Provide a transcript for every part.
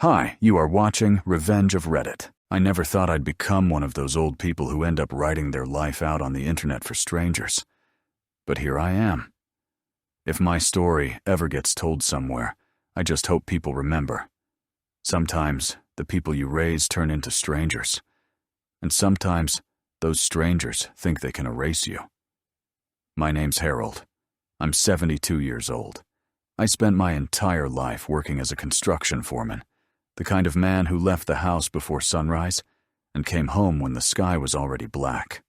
Hi, you are watching Revenge of Reddit. I never thought I'd become one of those old people who end up writing their life out on the internet for strangers. But here I am. If my story ever gets told somewhere, I just hope people remember. Sometimes the people you raise turn into strangers. And sometimes those strangers think they can erase you. My name's Harold. I'm 72 years old. I spent my entire life working as a construction foreman, the kind of man who left the house before sunrise and came home when the sky was already black.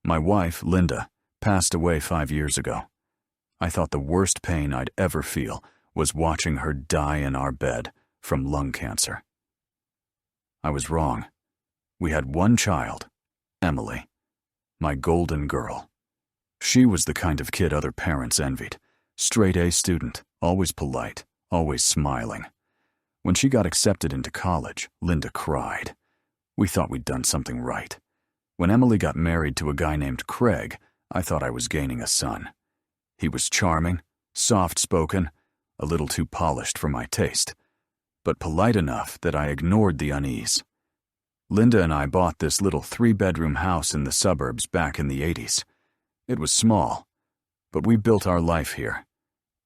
My wife, Linda, passed away 5 years ago. I thought the worst pain I'd ever feel was watching her die in our bed from lung cancer. I was wrong. We had one child, Emily, my golden girl. She was the kind of kid other parents envied. Straight A student, always polite, always smiling. When she got accepted into college, Linda cried. We thought we'd done something right. When Emily got married to a guy named Craig, I thought I was gaining a son. He was charming, soft-spoken, a little too polished for my taste, but polite enough that I ignored the unease. Linda and I bought this little 3-bedroom house in the suburbs back in the 80s. It was small, but we built our life here.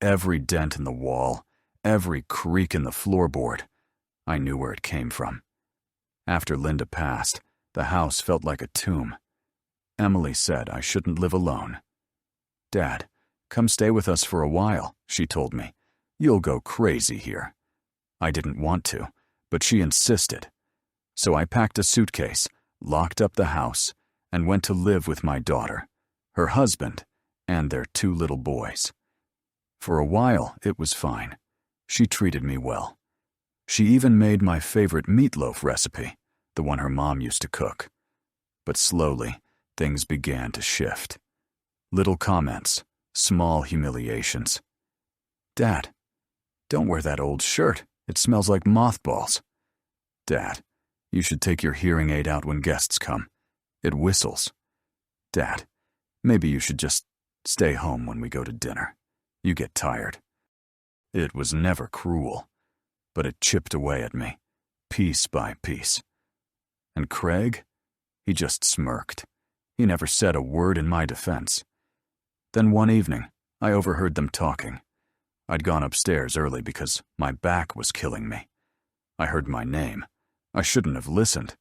Every dent in the wall, every creak in the floorboard, I knew where it came from. After Linda passed, the house felt like a tomb. Emily said I shouldn't live alone. "Dad, come stay with us for a while," she told me. "You'll go crazy here." I didn't want to, but she insisted. So I packed a suitcase, locked up the house, and went to live with my daughter, her husband, and their 2 little boys. For a while, it was fine. She treated me well. She even made my favorite meatloaf recipe, the one her mom used to cook. But slowly, things began to shift. Little comments, small humiliations. "Dad, don't wear that old shirt. It smells like mothballs." "Dad, you should take your hearing aid out when guests come. It whistles." "Dad, maybe you should just stay home when we go to dinner. You get tired." It was never cruel, but it chipped away at me, piece by piece. And Craig? He just smirked. He never said a word in my defense. Then one evening, I overheard them talking. I'd gone upstairs early because my back was killing me. I heard my name. I shouldn't have listened,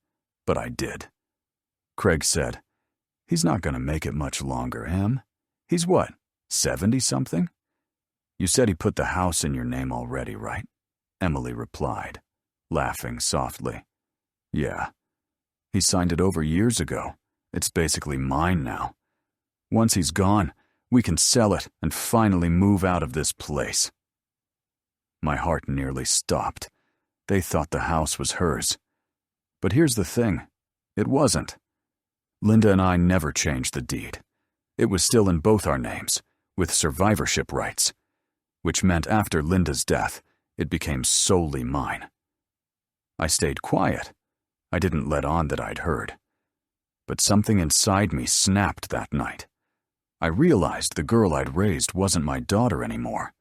but I did. Craig said, "He's not going to make it much longer, Em. He's what, 70-something? You said he put the house in your name already, right?" Emily replied, laughing softly. "Yeah. He signed it over years ago. It's basically mine now. Once he's gone, we can sell it and finally move out of this place." My heart nearly stopped. They thought the house was hers. But here's the thing. It wasn't. Linda and I never changed the deed. It was still in both our names, with survivorship rights, which meant after Linda's death, it became solely mine. I stayed quiet. I didn't let on that I'd heard. But something inside me snapped that night. I realized the girl I'd raised wasn't my daughter anymore.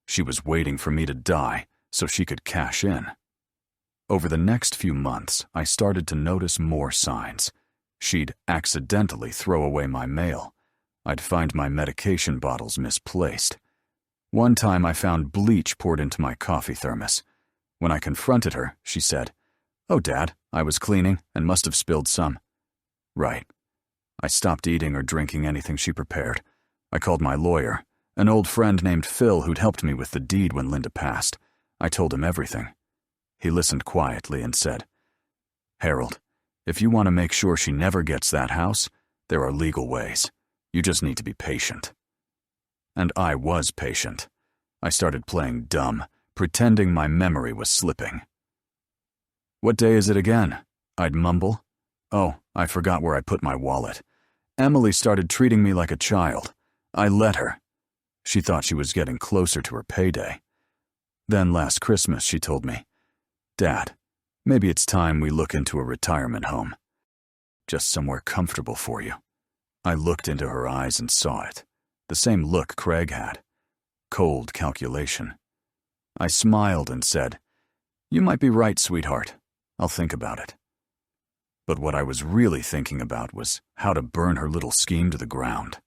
She was waiting for me to die so she could cash in. Over the next few months, I started to notice more signs. She'd accidentally throw away my mail. I'd find my medication bottles misplaced. One time I found bleach poured into my coffee thermos. When I confronted her, she said, "Oh, Dad, I was cleaning and must have spilled some." Right. I stopped eating or drinking anything she prepared. I called my lawyer, an old friend named Phil who'd helped me with the deed when Linda passed. I told him everything. He listened quietly and said, "Harold, if you want to make sure she never gets that house, there are legal ways. You just need to be patient." And I was patient. I started playing dumb, pretending my memory was slipping. "What day is it again?" I'd mumble. "Oh, I forgot where I put my wallet." Emily started treating me like a child. I let her. She thought she was getting closer to her payday. Then last Christmas she told me, "Dad, maybe it's time we look into a retirement home. Just somewhere comfortable for you." I looked into her eyes and saw it. The same look Craig had. Cold calculation. I smiled and said, You might be right, sweetheart. I'll think about it. But what I was really thinking about was how to burn her little scheme to the ground.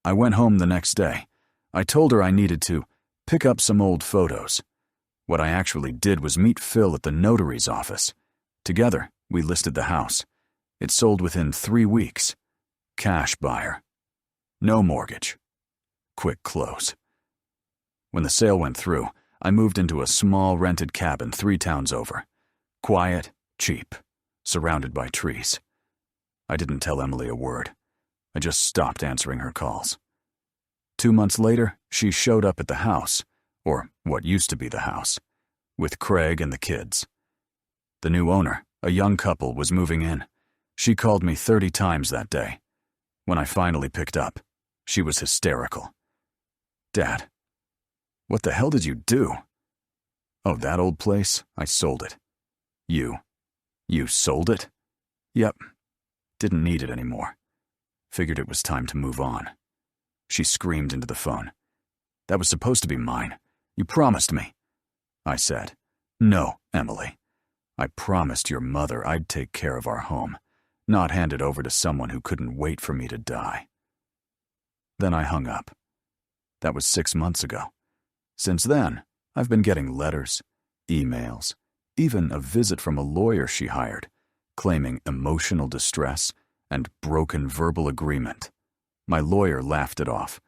I went home the next day. I told her I needed to pick up some old photos. What I actually did was meet Phil at the notary's office. Together, we listed the house. It sold within 3 weeks. Cash buyer. No mortgage. Quick close. When the sale went through, I moved into a small rented cabin 3 towns over. Quiet, cheap, surrounded by trees. I didn't tell Emily a word. I just stopped answering her calls. 2 months later, she showed up at the house, or what used to be the house, with Craig and the kids. The new owner, a young couple, was moving in. She called me 30 times that day. When I finally picked up, she was hysterical. Dad, what the hell did you do? Oh, that old place? I sold it. You sold it? Yep. Didn't need it anymore. Figured it was time to move on. She screamed into the phone. That was supposed to be mine. You promised me. I said, no, Emily. I promised your mother I'd take care of our home, not hand it over to someone who couldn't wait for me to die. Then I hung up. That was 6 months ago. Since then, I've been getting letters, emails, even a visit from a lawyer she hired, claiming emotional distress and broken verbal agreement. My lawyer laughed it off.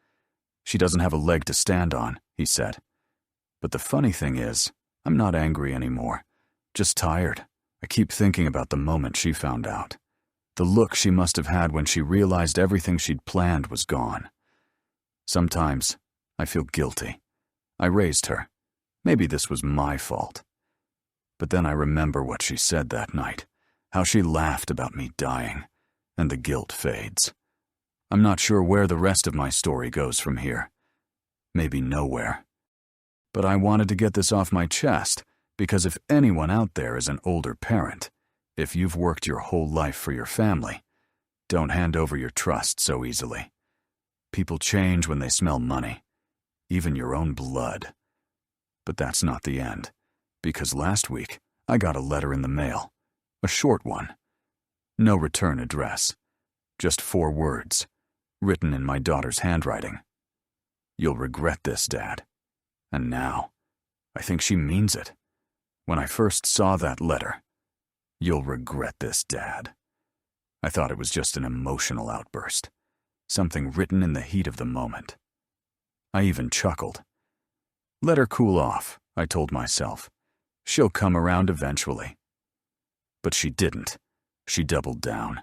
She doesn't have a leg to stand on, he said. But the funny thing is, I'm not angry anymore. Just tired. I keep thinking about the moment she found out. The look she must have had when she realized everything she'd planned was gone. Sometimes I feel guilty. I raised her. Maybe this was my fault. But then I remember what she said that night, how she laughed about me dying, and the guilt fades. I'm not sure where the rest of my story goes from here. Maybe nowhere. But I wanted to get this off my chest, because if anyone out there is an older parent, if you've worked your whole life for your family, don't hand over your trust so easily. People change when they smell money, even your own blood. But that's not the end, because last week I got a letter in the mail, a short one. No return address, just 4 words, written in my daughter's handwriting. You'll regret this, Dad. And now, I think she means it. When I first saw that letter, you'll regret this, Dad. I thought it was just an emotional outburst, something written in the heat of the moment. I even chuckled. Let her cool off, I told myself. She'll come around eventually. But she didn't. She doubled down.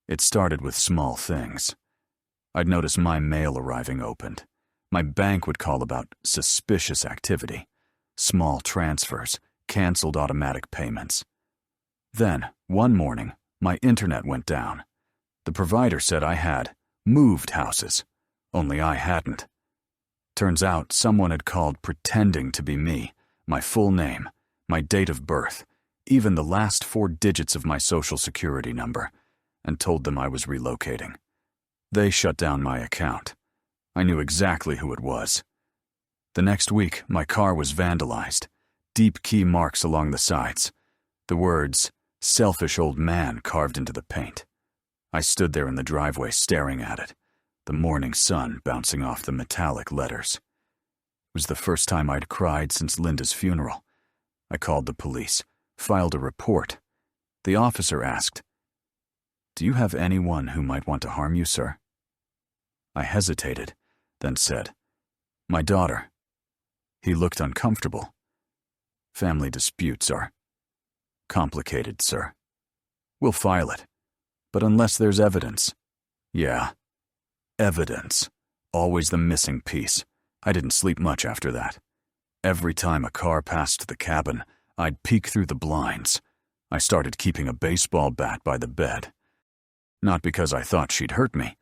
It started with small things. I'd notice my mail arriving opened. My bank would call about suspicious activity, small transfers, canceled automatic payments. Then, one morning, my internet went down. The provider said I had moved houses, only I hadn't. Turns out someone had called pretending to be me, my full name, my date of birth, even the last 4 digits of my social security number, and told them I was relocating. They shut down my account. I knew exactly who it was. The next week, my car was vandalized, deep key marks along the sides, the words, "selfish old man," carved into the paint. I stood there in the driveway staring at it, the morning sun bouncing off the metallic letters. It was the first time I'd cried since Linda's funeral. I called the police, filed a report. The officer asked, "Do you have anyone who might want to harm you, sir?" I hesitated, then said, "My daughter." He looked uncomfortable. "Family disputes are complicated, sir. We'll file it, but unless there's evidence." Yeah, evidence. Always the missing piece. I didn't sleep much after that. Every time a car passed the cabin, I'd peek through the blinds. I started keeping a baseball bat by the bed. Not because I thought she'd hurt me,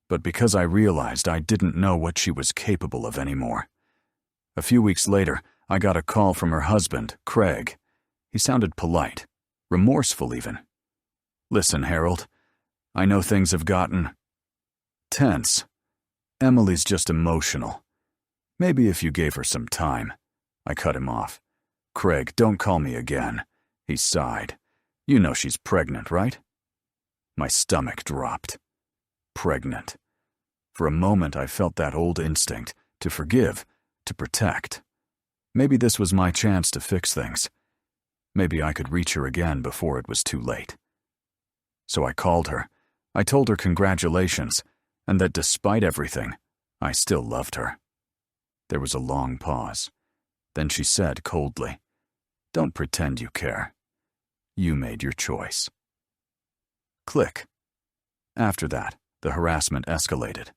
but because I realized I didn't know what she was capable of anymore. A few weeks later, I got a call from her husband, Craig. He sounded polite, remorseful even. "Listen, Harold, I know things have gotten tense. Emily's just emotional. Maybe if you gave her some time." I cut him off. Craig, don't call me again." He sighed. "You know she's pregnant, right?" My stomach dropped. Pregnant. For a moment I felt that old instinct, to forgive, to protect. Maybe this was my chance to fix things. Maybe I could reach her again before it was too late. So I called her. I told her congratulations, and that despite everything, I still loved her. There was a long pause. Then she said coldly, "Don't pretend you care. You made your choice." Click. After that, the harassment escalated.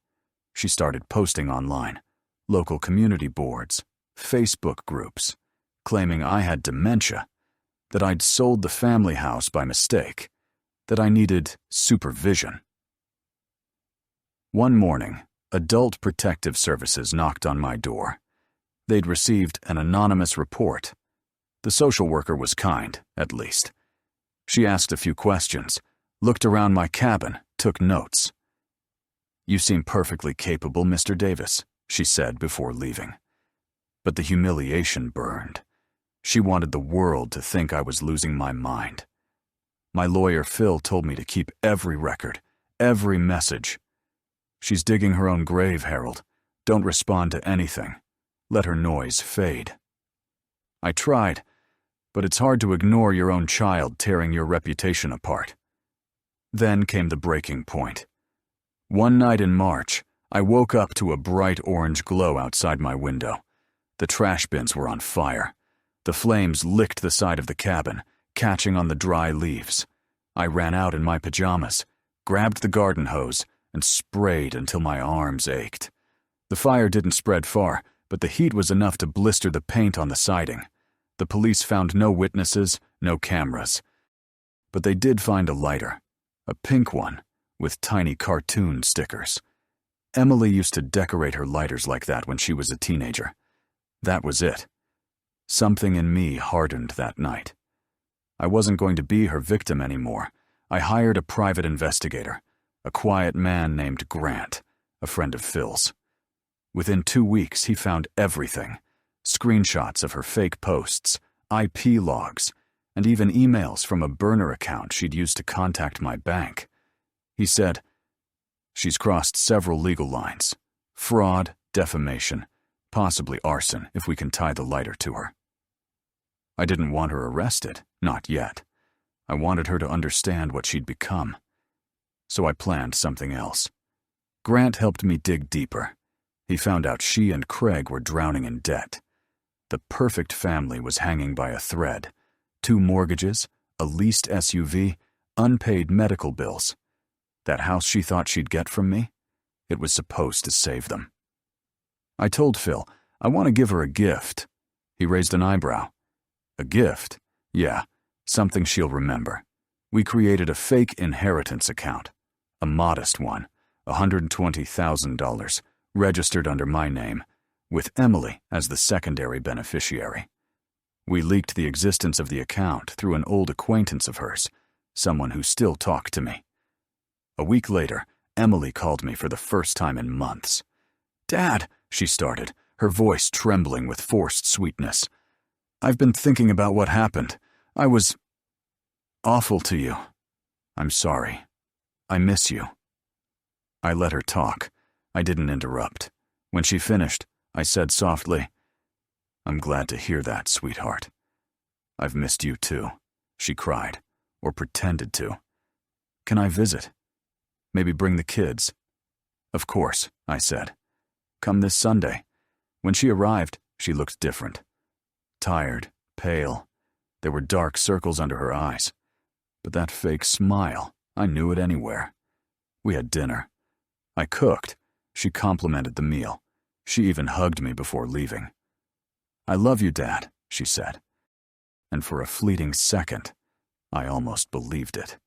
She started posting online, local community boards, Facebook groups, claiming I had dementia, that I'd sold the family house by mistake, that I needed supervision. One morning, Adult Protective Services knocked on my door. They'd received an anonymous report. The social worker was kind, at least. She asked a few questions, looked around my cabin, took notes. "You seem perfectly capable, Mr. Davis," she said before leaving. But the humiliation burned. She wanted the world to think I was losing my mind. My lawyer, Phil, told me to keep every record, every message. "She's digging her own grave, Harold. Don't respond to anything. Let her noise fade." I tried, but it's hard to ignore your own child tearing your reputation apart. Then came the breaking point. One night in March, I woke up to a bright orange glow outside my window. The trash bins were on fire. The flames licked the side of the cabin, catching on the dry leaves. I ran out in my pajamas, grabbed the garden hose, and sprayed until my arms ached. The fire didn't spread far, but the heat was enough to blister the paint on the siding. The police found no witnesses, no cameras. But they did find a lighter, a pink one, with tiny cartoon stickers. Emily used to decorate her lighters like that when she was a teenager. That was it. Something in me hardened that night. I wasn't going to be her victim anymore. I hired a private investigator, a quiet man named Grant, a friend of Phil's. Within 2 weeks, he found everything. Screenshots of her fake posts, IP logs, and even emails from a burner account she'd used to contact my bank. He said, "She's crossed several legal lines. Fraud, defamation, possibly arson if we can tie the lighter to her." I didn't want her arrested, not yet. I wanted her to understand what she'd become. So I planned something else. Grant helped me dig deeper. He found out she and Craig were drowning in debt. The perfect family was hanging by a thread. 2 mortgages, a leased SUV, unpaid medical bills. That house she thought she'd get from me? It was supposed to save them. I told Phil, I want to give her a gift. He raised an eyebrow. A gift? Yeah, something she'll remember. We created a fake inheritance account. A modest one, $120,000, registered under my name, with Emily as the secondary beneficiary. We leaked the existence of the account through an old acquaintance of hers, someone who still talked to me. A week later, Emily called me for the first time in months. "Dad," she started, her voice trembling with forced sweetness. "I've been thinking about what happened. I was awful to you. I'm sorry. I miss you." I let her talk. I didn't interrupt. When she finished, I said softly, "I'm glad to hear that, sweetheart. I've missed you too," she cried, or pretended to. "Can I visit? Maybe bring the kids?" "Of course," I said. "Come this Sunday." When she arrived, she looked different. Tired, pale. There were dark circles under her eyes. But that fake smile, I knew it anywhere. We had dinner. I cooked. She complimented the meal. She even hugged me before leaving. "I love you, Dad," she said. And for a fleeting second, I almost believed it.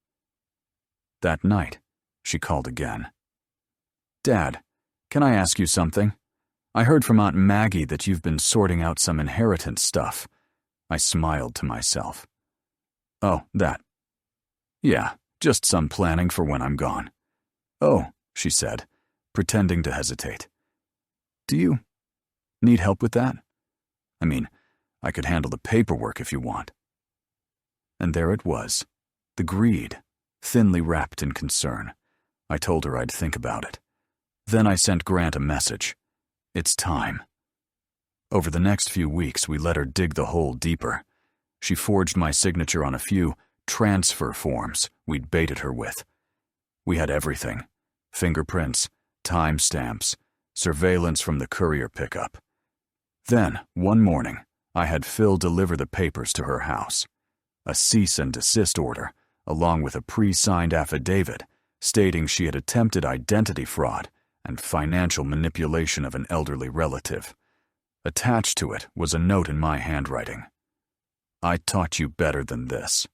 That night, she called again. "Dad, can I ask you something? I heard from Aunt Maggie that you've been sorting out some inheritance stuff." I smiled to myself. "Oh, that. Yeah, just some planning for when I'm gone." "Oh," she said, pretending to hesitate. "Do you need help with that? I mean, I could handle the paperwork if you want." And there it was, the greed, thinly wrapped in concern. I told her I'd think about it. Then I sent Grant a message. It's time. Over the next few weeks, we let her dig the hole deeper. She forged my signature on a few transfer forms we'd baited her with. We had everything: fingerprints, timestamps, surveillance from the courier pickup. Then, one morning, I had Phil deliver the papers to her house. A cease and desist order, along with a pre-signed affidavit stating she had attempted identity fraud and financial manipulation of an elderly relative. Attached to it was a note in my handwriting. "I taught you better than this."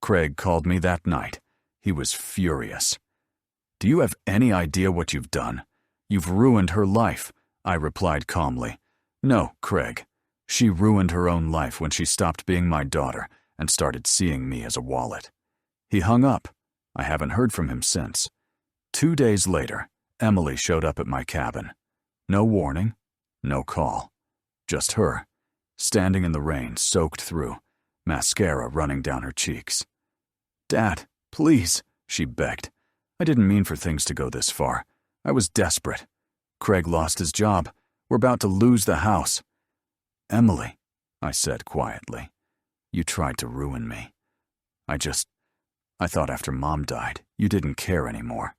Craig called me that night. He was furious. "Do you have any idea what you've done? You've ruined her life," I replied calmly. "No, Craig. She ruined her own life when she stopped being my daughter and started seeing me as a wallet." He hung up. I haven't heard from him since. 2 days later, Emily showed up at my cabin. No warning, no call. Just her, standing in the rain, soaked through, mascara running down her cheeks. "Dad, please," she begged. "I didn't mean for things to go this far. I was desperate. Craig lost his job. We're about to lose the house." "Emily," I said quietly, "you tried to ruin me. I thought after Mom died, you didn't care anymore.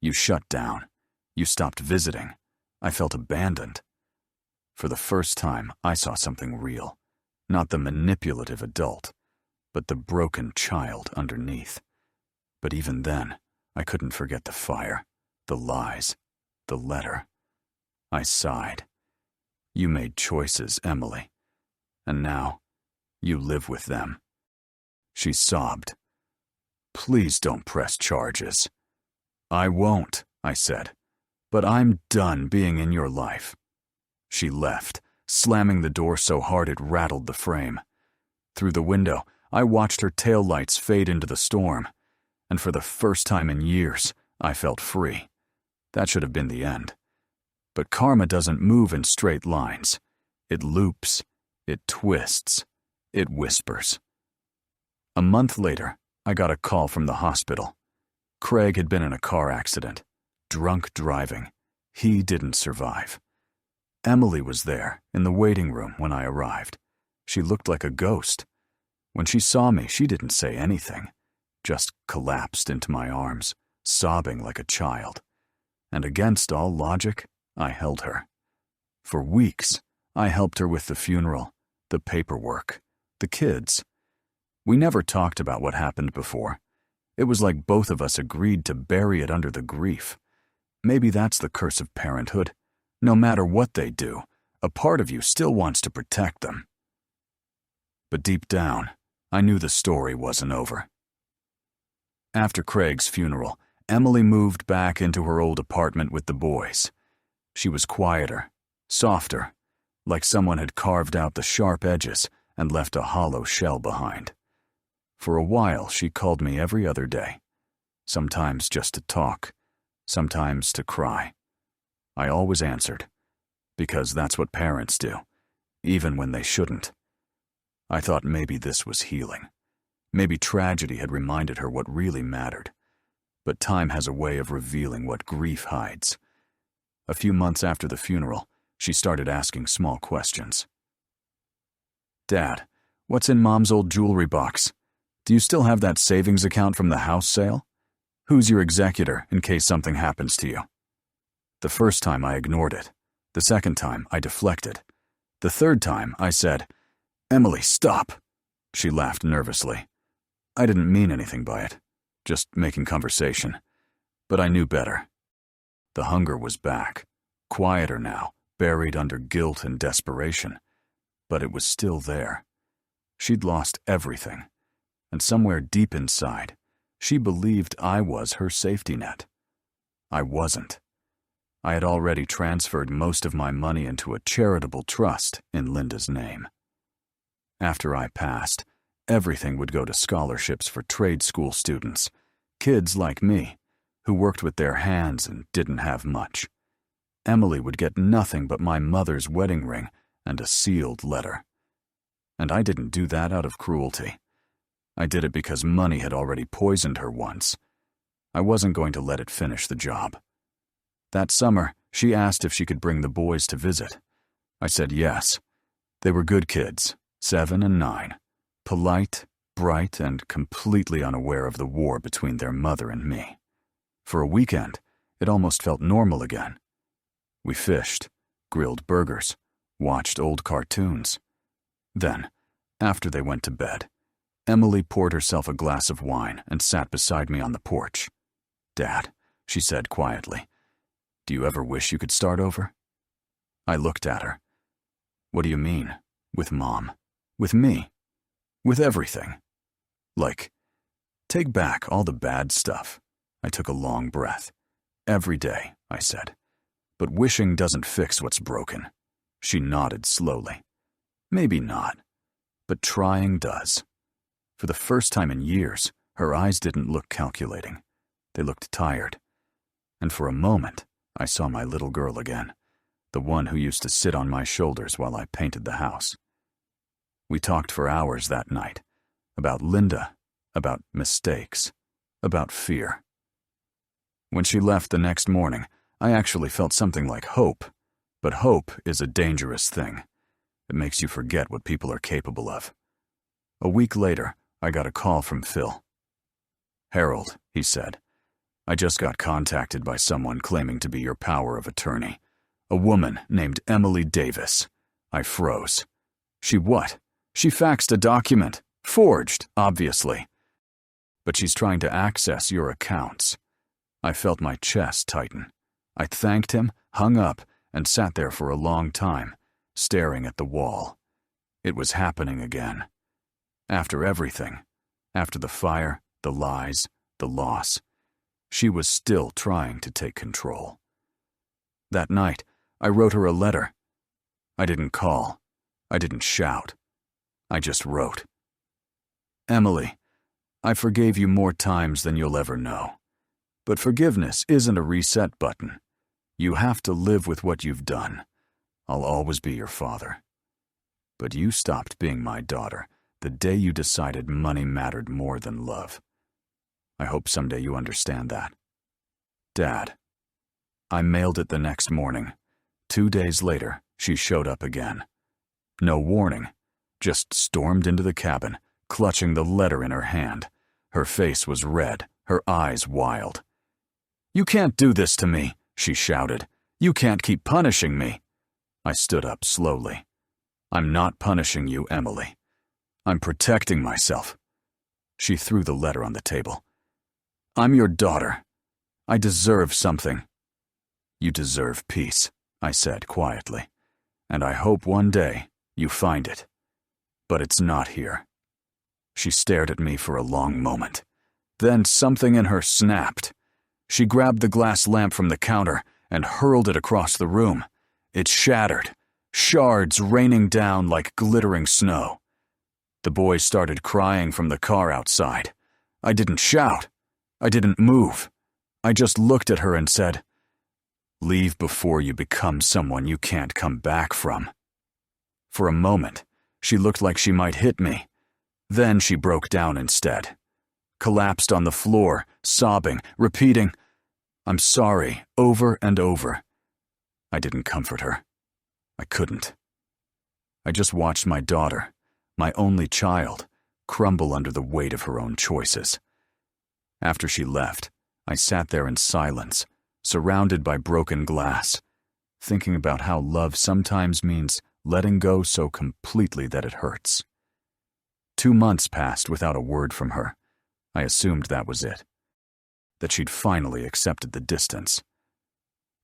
You shut down. You stopped visiting. I felt abandoned." For the first time, I saw something real. Not the manipulative adult, but the broken child underneath. But even then, I couldn't forget the fire, the lies, the letter. I sighed. "You made choices, Emily. And now, you live with them." She sobbed. "Please don't press charges." "I won't," I said. "But I'm done being in your life." She left, slamming the door so hard it rattled the frame. Through the window, I watched her taillights fade into the storm, and for the first time in years, I felt free. That should have been the end. But karma doesn't move in straight lines. It loops, it twists, it whispers. A month later, I got a call from the hospital. Craig had been in a car accident, drunk driving. He didn't survive. Emily was there, in the waiting room, when I arrived. She looked like a ghost. When she saw me, she didn't say anything, just collapsed into my arms, sobbing like a child. And against all logic, I held her. For weeks, I helped her with the funeral, the paperwork, the kids. We never talked about what happened before. It was like both of us agreed to bury it under the grief. Maybe that's the curse of parenthood. No matter what they do, a part of you still wants to protect them. But deep down, I knew the story wasn't over. After Craig's funeral, Emily moved back into her old apartment with the boys. She was quieter, softer, like someone had carved out the sharp edges and left a hollow shell behind. For a while, she called me every other day, sometimes just to talk, sometimes to cry. I always answered, because that's what parents do, even when they shouldn't. I thought maybe this was healing. Maybe tragedy had reminded her what really mattered. But time has a way of revealing what grief hides. A few months after the funeral, she started asking small questions. "Dad, what's in Mom's old jewelry box? Do you still have that savings account from the house sale? Who's your executor in case something happens to you?" The first time I ignored it. The second time I deflected. The third time I said, "Emily, stop." She laughed nervously. I didn't mean anything by it, just making conversation. But I knew better. The hunger was back, quieter now, buried under guilt and desperation. But it was still there. She'd lost everything. And somewhere deep inside, she believed I was her safety net. I wasn't. I had already transferred most of my money into a charitable trust in Linda's name. After I passed, everything would go to scholarships for trade school students, kids like me, who worked with their hands and didn't have much. Emily would get nothing but my mother's wedding ring and a sealed letter. And I didn't do that out of cruelty. I did it because money had already poisoned her once. I wasn't going to let it finish the job. That summer, she asked if she could bring the boys to visit. I said yes. They were good kids, 7 and 9, polite, bright, and completely unaware of the war between their mother and me. For a weekend, it almost felt normal again. We fished, grilled burgers, watched old cartoons. Then, after they went to bed, Emily poured herself a glass of wine and sat beside me on the porch. "Dad," she said quietly, "do you ever wish you could start over?" I looked at her. "What do you mean? With Mom? With me? With everything? Like, take back all the bad stuff." I took a long breath. "Every day," I said. "But wishing doesn't fix what's broken." She nodded slowly. "Maybe not, but trying does." For the first time in years, her eyes didn't look calculating. They looked tired. And for a moment, I saw my little girl again, the one who used to sit on my shoulders while I painted the house. We talked for hours that night, about Linda, about mistakes, about fear. When she left the next morning, I actually felt something like hope. But hope is a dangerous thing. It makes you forget what people are capable of. A week later, I got a call from Phil. "Harold," he said, "I just got contacted by someone claiming to be your power of attorney. A woman named Emily Davis." I froze. "She what?" "She faxed a document. Forged, obviously. But she's trying to access your accounts." I felt my chest tighten. I thanked him, hung up, and sat there for a long time, staring at the wall. It was happening again. After everything, after the fire, the lies, the loss, she was still trying to take control. That night, I wrote her a letter. I didn't call. I didn't shout. I just wrote. "Emily, I forgave you more times than you'll ever know. But forgiveness isn't a reset button. You have to live with what you've done. I'll always be your father. But you stopped being my daughter the day you decided money mattered more than love. I hope someday you understand that. Dad." I mailed it the next morning. 2 days later, she showed up again. No warning, just stormed into the cabin, clutching the letter in her hand. Her face was red, her eyes wild. "You can't do this to me," she shouted. "You can't keep punishing me." I stood up slowly. "I'm not punishing you, Emily. I'm protecting myself." She threw the letter on the table. "I'm your daughter. I deserve something." "You deserve peace," I said quietly. "And I hope one day you find it. But it's not here." She stared at me for a long moment. Then something in her snapped. She grabbed the glass lamp from the counter and hurled it across the room. It shattered, shards raining down like glittering snow. The boys started crying from the car outside. I didn't shout. I didn't move. I just looked at her and said, "Leave before you become someone you can't come back from." For a moment, she looked like she might hit me. Then she broke down instead. Collapsed on the floor, sobbing, repeating, "I'm sorry," over and over. I didn't comfort her. I couldn't. I just watched my daughter, my only child, crumble under the weight of her own choices. After she left, I sat there in silence, surrounded by broken glass, thinking about how love sometimes means letting go so completely that it hurts. 2 months passed without a word from her. I assumed that was it, that she'd finally accepted the distance.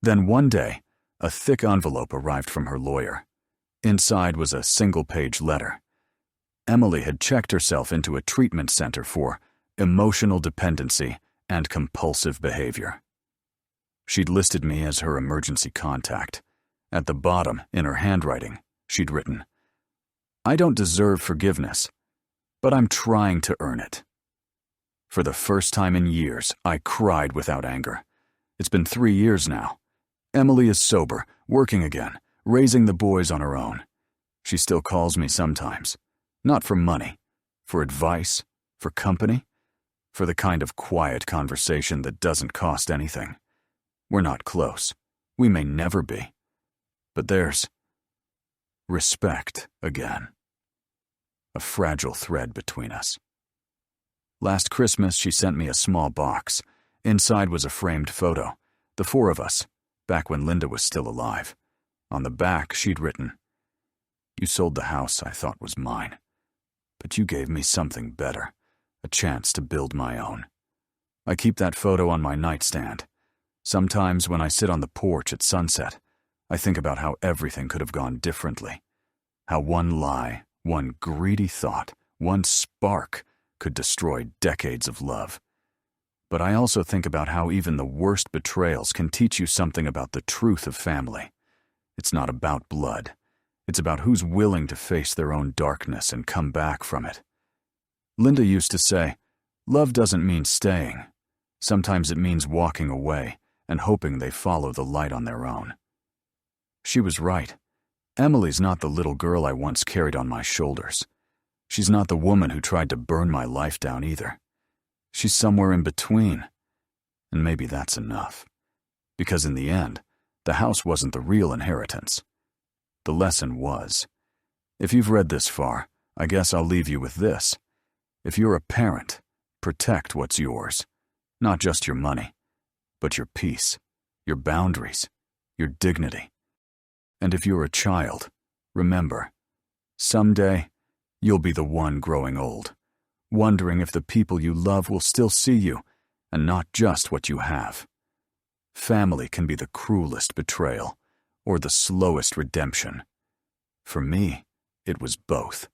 Then one day, a thick envelope arrived from her lawyer. Inside was a single-page letter. Emily had checked herself into a treatment center for emotional dependency and compulsive behavior. She'd listed me as her emergency contact. At the bottom, in her handwriting, she'd written, "I don't deserve forgiveness, but I'm trying to earn it." For the first time in years, I cried without anger. It's been 3 years now. Emily is sober, working again, raising the boys on her own. She still calls me sometimes. Not for money, for advice, for company, for the kind of quiet conversation that doesn't cost anything. We're not close. We may never be. But there's respect again. A fragile thread between us. Last Christmas, she sent me a small box. Inside was a framed photo, the four of us, back when Linda was still alive. On the back, she'd written, "You sold the house I thought was mine, but you gave me something better, a chance to build my own." I keep that photo on my nightstand. Sometimes when I sit on the porch at sunset, I think about how everything could have gone differently. How one lie, one greedy thought, one spark could destroy decades of love. But I also think about how even the worst betrayals can teach you something about the truth of family. It's not about blood. It's about who's willing to face their own darkness and come back from it. Linda used to say, "Love doesn't mean staying. Sometimes it means walking away and hoping they follow the light on their own." She was right. Emily's not the little girl I once carried on my shoulders. She's not the woman who tried to burn my life down either. She's somewhere in between. And maybe that's enough. Because in the end, the house wasn't the real inheritance. The lesson was. If you've read this far, I guess I'll leave you with this. If you're a parent, protect what's yours. Not just your money, but your peace, your boundaries, your dignity. And if you're a child, remember, someday you'll be the one growing old, wondering if the people you love will still see you and not just what you have. Family can be the cruelest betrayal or the slowest redemption. For me, it was both.